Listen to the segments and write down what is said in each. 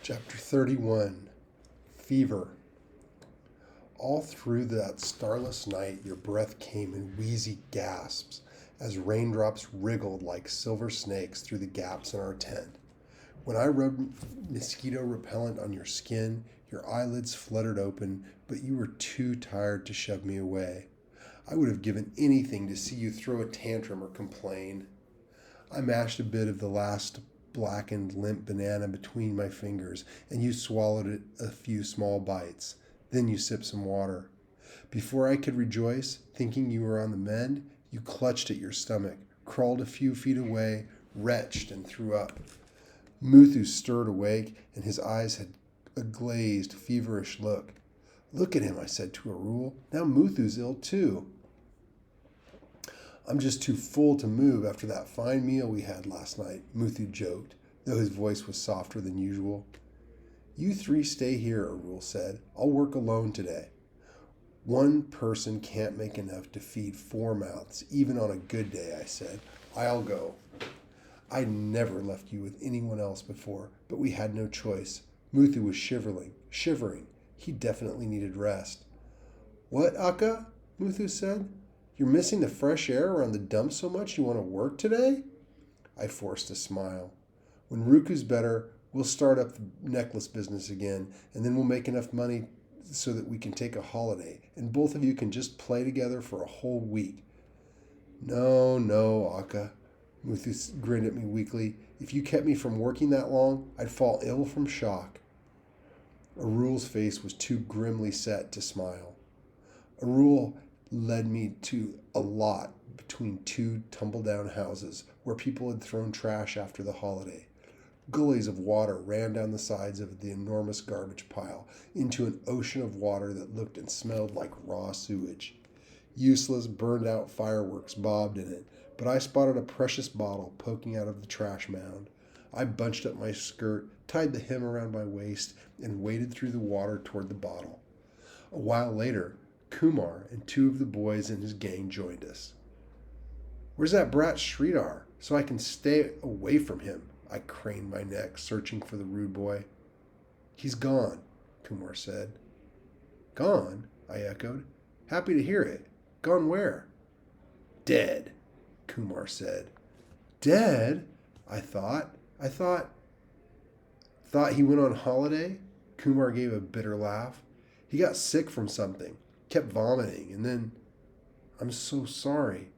Chapter 31, Fever. All through that starless night, your breath came in wheezy gasps as raindrops wriggled like silver snakes through the gaps in our tent. When I rubbed mosquito repellent on your skin, your eyelids fluttered open, but you were too tired to shove me away. I would have given anything to see you throw a tantrum or complain. I mashed a bit of the last blackened, limp banana between my fingers, and you swallowed it a few small bites. Then you sipped some water. Before I could rejoice, thinking you were on the mend, you clutched at your stomach, crawled a few feet away, retched, and threw up. Muthu stirred awake, and his eyes had a glazed, feverish look. "Look at him," I said to Arul. "Now Muthu's ill too." "I'm just too full to move after that fine meal we had last night," Muthu joked, though his voice was softer than usual. "You three stay here," Arul said. "I'll work alone today." "One person can't make enough to feed 4 mouths, even on a good day," I said. "I'll go." I'd never left you with anyone else before, but we had no choice. Muthu was shivering. He definitely needed rest. "What, Akka?" Muthu said. "You're missing the fresh air around the dump so much you want to work today?" I forced a smile. "When Ruku's better, we'll start up the necklace business again, and then we'll make enough money so that we can take a holiday, and both of you can just play together for a whole week." No, Akka." Muthu grinned at me weakly. "If you kept me from working that long, I'd fall ill from shock." Arul's face was too grimly set to smile. Arul led me to a lot between 2 tumble-down houses where people had thrown trash after the holiday. Gullies of water ran down the sides of the enormous garbage pile into an ocean of water that looked and smelled like raw sewage. Useless, burned-out fireworks bobbed in it, but I spotted a precious bottle poking out of the trash mound. I bunched up my skirt, tied the hem around my waist, and waded through the water toward the bottle. A while later, Kumar and 2 of the boys in his gang joined us. "Where's that brat Sridhar, so I can stay away from him?" I craned my neck, searching for the rude boy. "He's gone," Kumar said. "Gone?" I echoed. "Happy to hear it. Gone where?" "Dead," Kumar said. "Dead?" I thought he went on holiday?" Kumar gave a bitter laugh. "He got sick from something, kept vomiting, and then—" "I'm so sorry."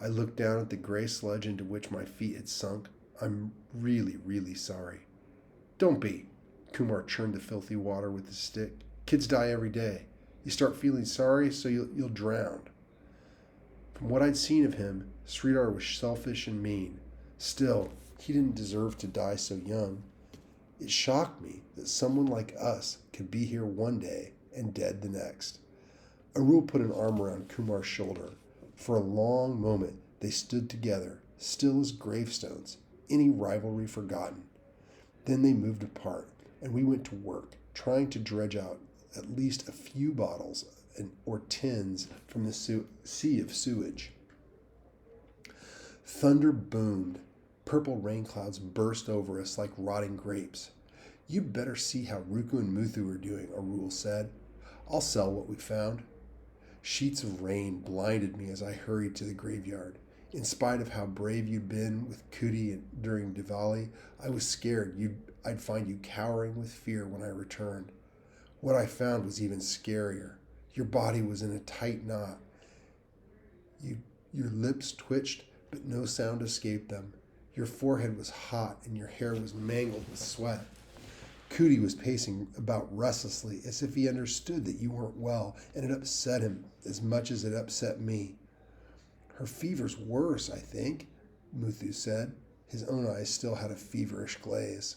I looked down at the gray sludge into which my feet had sunk. "I'm really, really sorry." "Don't be." Kumar churned the filthy water with his stick. "Kids die every day. You start feeling sorry, so you'll drown." From what I'd seen of him, Sridhar was selfish and mean. Still, he didn't deserve to die so young. It shocked me that someone like us could be here one day and dead the next. Arul put an arm around Kumar's shoulder. For a long moment, they stood together, still as gravestones, any rivalry forgotten. Then they moved apart, and we went to work, trying to dredge out at least a few bottles or tins from the sea of sewage. Thunder boomed. Purple rain clouds burst over us like rotting grapes. "You'd better see how Ruku and Muthu are doing," Arul said. "I'll sell what we found." Sheets of rain blinded me as I hurried to the graveyard. In spite of how brave you'd been with Kuti during Diwali, I was scared I'd find you cowering with fear when I returned. What I found was even scarier. Your body was in a tight knot. Your lips twitched, but no sound escaped them. Your forehead was hot, and your hair was mangled with sweat. Kuti was pacing about restlessly, as if he understood that you weren't well, and it upset him as much as it upset me. "Her fever's worse, I think," Muthu said. His own eyes still had a feverish glaze.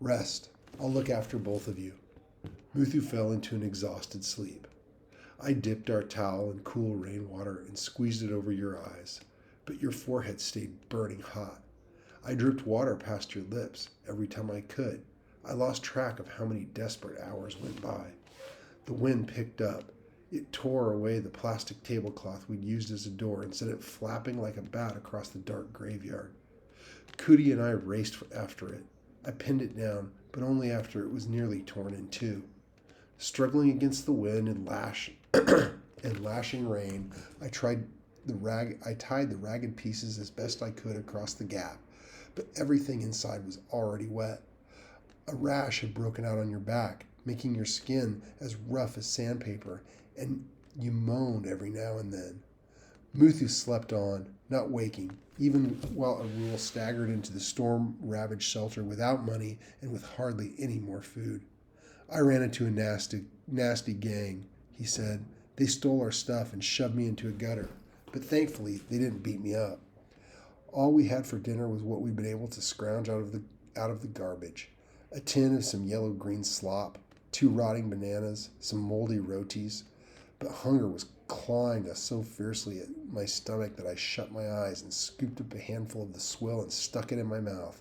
"Rest. I'll look after both of you." Muthu fell into an exhausted sleep. I dipped our towel in cool rainwater and squeezed it over your eyes, but your forehead stayed burning hot. I dripped water past your lips every time I could. I lost track of how many desperate hours went by. The wind picked up. It tore away the plastic tablecloth we'd used as a door and sent it flapping like a bat across the dark graveyard. Kuti and I raced after it. I pinned it down, but only after it was nearly torn in two. Struggling against the wind and lashing rain, I tied the ragged pieces as best I could across the gap, but everything inside was already wet. A rash had broken out on your back, making your skin as rough as sandpaper, and you moaned every now and then. Muthu slept on, not waking, even while Arul staggered into the storm-ravaged shelter without money and with hardly any more food. I ran into a nasty gang, he said. They stole our stuff and shoved me into a gutter, but thankfully they didn't beat me up. All we had for dinner was what we'd been able to scrounge out of the garbage. A tin of some yellow-green slop, 2 rotting bananas, some moldy rotis, but hunger was clawing us so fiercely at my stomach that I shut my eyes and scooped up a handful of the swill and stuck it in my mouth.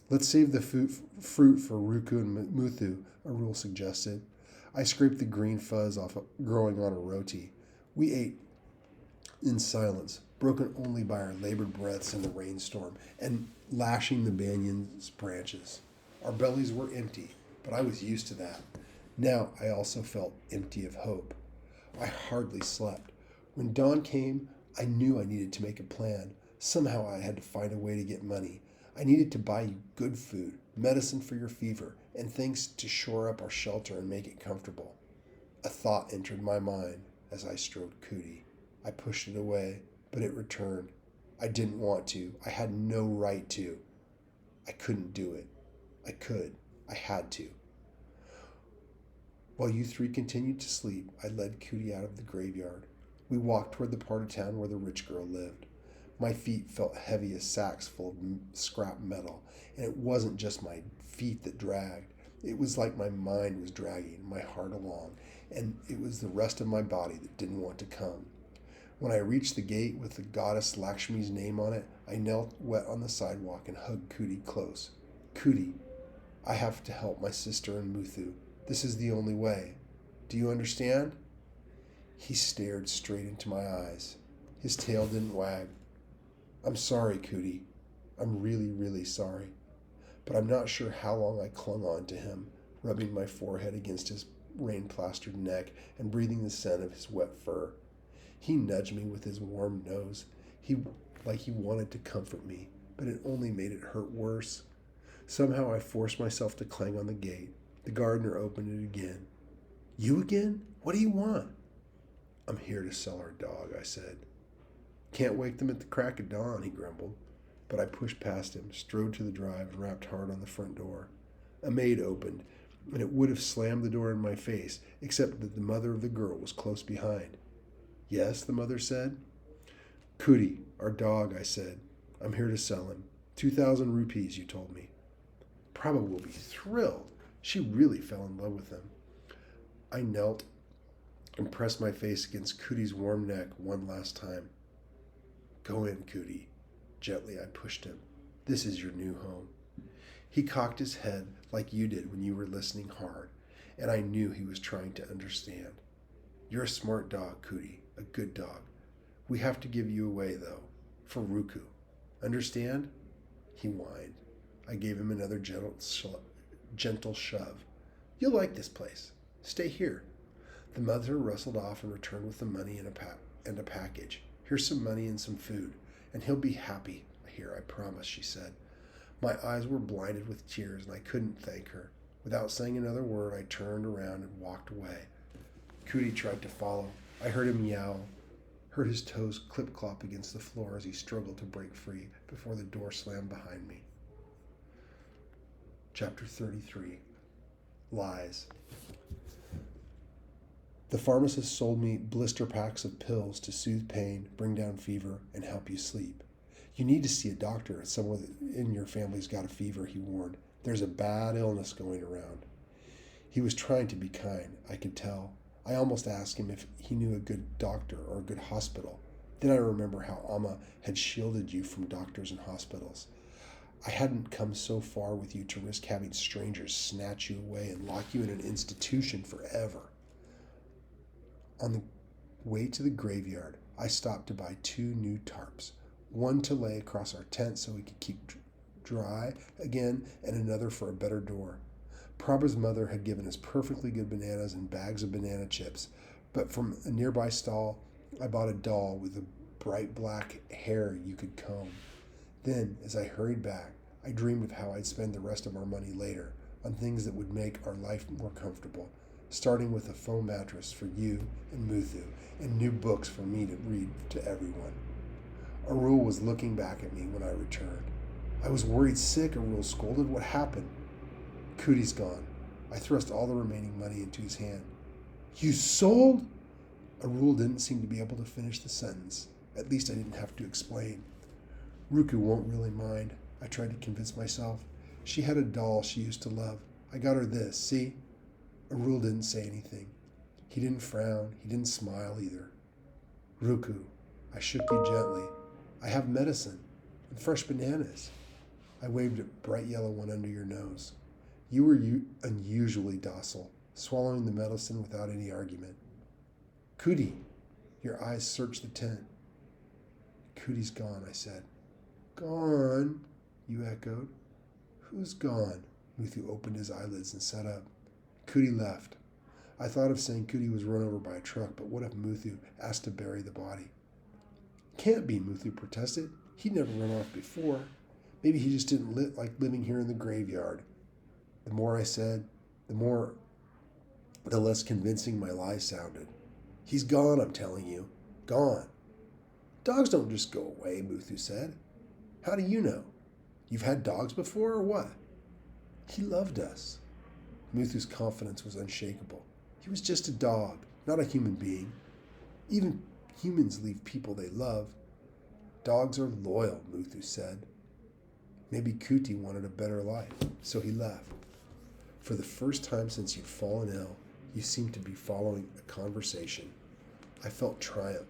Let's save the fruit for Ruku and Muthu, Arul suggested. I scraped the green fuzz off growing on a roti. We ate in silence, broken only by our labored breaths in the rainstorm and lashing the banyan's branches. Our bellies were empty, but I was used to that. Now I also felt empty of hope. I hardly slept. When dawn came, I knew I needed to make a plan. Somehow I had to find a way to get money. I needed to buy you good food, medicine for your fever, and things to shore up our shelter and make it comfortable. A thought entered my mind as I stroked Cootie. I pushed it away, but it returned. I didn't want to. I had no right to. I couldn't do it. I could. I had to. While you 3 continued to sleep, I led Cootie out of the graveyard. We walked toward the part of town where the rich girl lived. My feet felt heavy as sacks full of scrap metal, and it wasn't just my feet that dragged. It was like my mind was dragging my heart along, and it was the rest of my body that didn't want to come. When I reached the gate with the goddess Lakshmi's name on it, I knelt wet on the sidewalk and hugged Cootie close. Cootie, I have to help my sister and Muthu. This is the only way. Do you understand? He stared straight into my eyes. His tail didn't wag. I'm sorry, Cootie. I'm really, really sorry. But I'm not sure how long I clung on to him, rubbing my forehead against his rain-plastered neck and breathing the scent of his wet fur. He nudged me with his warm nose, like he wanted to comfort me, but it only made it hurt worse. Somehow I forced myself to clang on the gate. The gardener opened it again. You again? What do you want? I'm here to sell our dog, I said. Can't wake them at the crack of dawn, he grumbled. But I pushed past him, strode to the drive, and rapped hard on the front door. A maid opened, and it would have slammed the door in my face, except that the mother of the girl was close behind. Yes, the mother said. Cootie, our dog, I said. I'm here to sell him. 2,000 rupees, you told me. Prabha will be thrilled. She really fell in love with him. I knelt and pressed my face against Cootie's warm neck one last time. Go in, Cootie. Gently I pushed him. This is your new home. He cocked his head like you did when you were listening hard, and I knew he was trying to understand. You're a smart dog, Cootie, a good dog. We have to give you away, though, for Ruku. Understand? He whined. I gave him another gentle shove. You'll like this place. Stay here. The mother rustled off and returned with the money and a package. Here's some money and some food, and he'll be happy here, I promise, she said. My eyes were blinded with tears, and I couldn't thank her. Without saying another word, I turned around and walked away. Cootie tried to follow. I heard him yowl, heard his toes clip-clop against the floor as he struggled to break free before the door slammed behind me. Chapter 33. Lies. The pharmacist sold me blister packs of pills to soothe pain, bring down fever, and help you sleep. You need to see a doctor if someone in your family's got a fever, he warned. There's a bad illness going around. He was trying to be kind, I could tell. I almost asked him if he knew a good doctor or a good hospital. Then I remember how Amma had shielded you from doctors and hospitals. I hadn't come so far with you to risk having strangers snatch you away and lock you in an institution forever. On the way to the graveyard, I stopped to buy 2 new tarps, one to lay across our tent so we could keep dry again, and another for a better door. Prabha's mother had given us perfectly good bananas and bags of banana chips, but from a nearby stall, I bought a doll with a bright black hair you could comb. Then, as I hurried back, I dreamed of how I'd spend the rest of our money later on things that would make our life more comfortable, starting with a foam mattress for you and Muthu, and new books for me to read to everyone. Arul was looking back at me when I returned. I was worried sick, Arul scolded. What happened? Cootie's gone. I thrust all the remaining money into his hand. You sold? Arul didn't seem to be able to finish the sentence. At least I didn't have to explain. Ruku won't really mind, I tried to convince myself. She had a doll she used to love. I got her this, see? Arul didn't say anything. He didn't frown. He didn't smile either. Ruku, I shook you gently. I have medicine and fresh bananas. I waved a bright yellow one under your nose. You were unusually docile, swallowing the medicine without any argument. Cootie, your eyes searched the tent. Cootie's gone, I said. Gone, you echoed. Who's gone? Muthu opened his eyelids and sat up. Cootie left. I thought of saying Cootie was run over by a truck, but what if Muthu asked to bury the body? Can't be, Muthu protested. He'd never run off before. Maybe he just didn't like living here in the graveyard. The more I said, the less convincing my lie sounded. He's gone, I'm telling you. Gone. Dogs don't just go away, Muthu said. How do you know? You've had dogs before, or what? He loved us. Muthu's confidence was unshakable. He was just a dog, not a human being. Even humans leave people they love. Dogs are loyal, Muthu said. Maybe Kuti wanted a better life, so he left. For the first time since you'd fallen ill, you seemed to be following a conversation. I felt triumphant,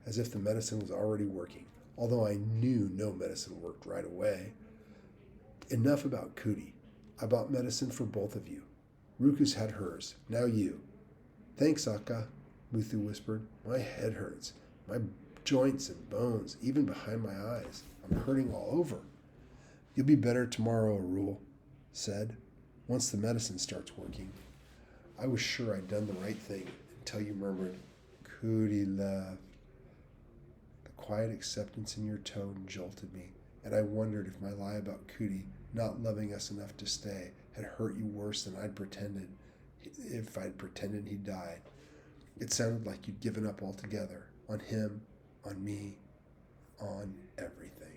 as if the medicine was already working, although I knew no medicine worked right away. Enough about Kuti. I bought medicine for both of you. Ruku's had hers. Now you. Thanks, Akka, Muthu whispered. My head hurts. My joints and bones, even behind my eyes. I'm hurting all over. You'll be better tomorrow, Arul said, once the medicine starts working. I was sure I'd done the right thing until you murmured, Kuti left. The quiet acceptance in your tone jolted me, and I wondered if my lie about Kuti not loving us enough to stay had hurt you worse than I'd pretended, if I'd pretended he died. It sounded like you'd given up altogether, on him, on me, on everything.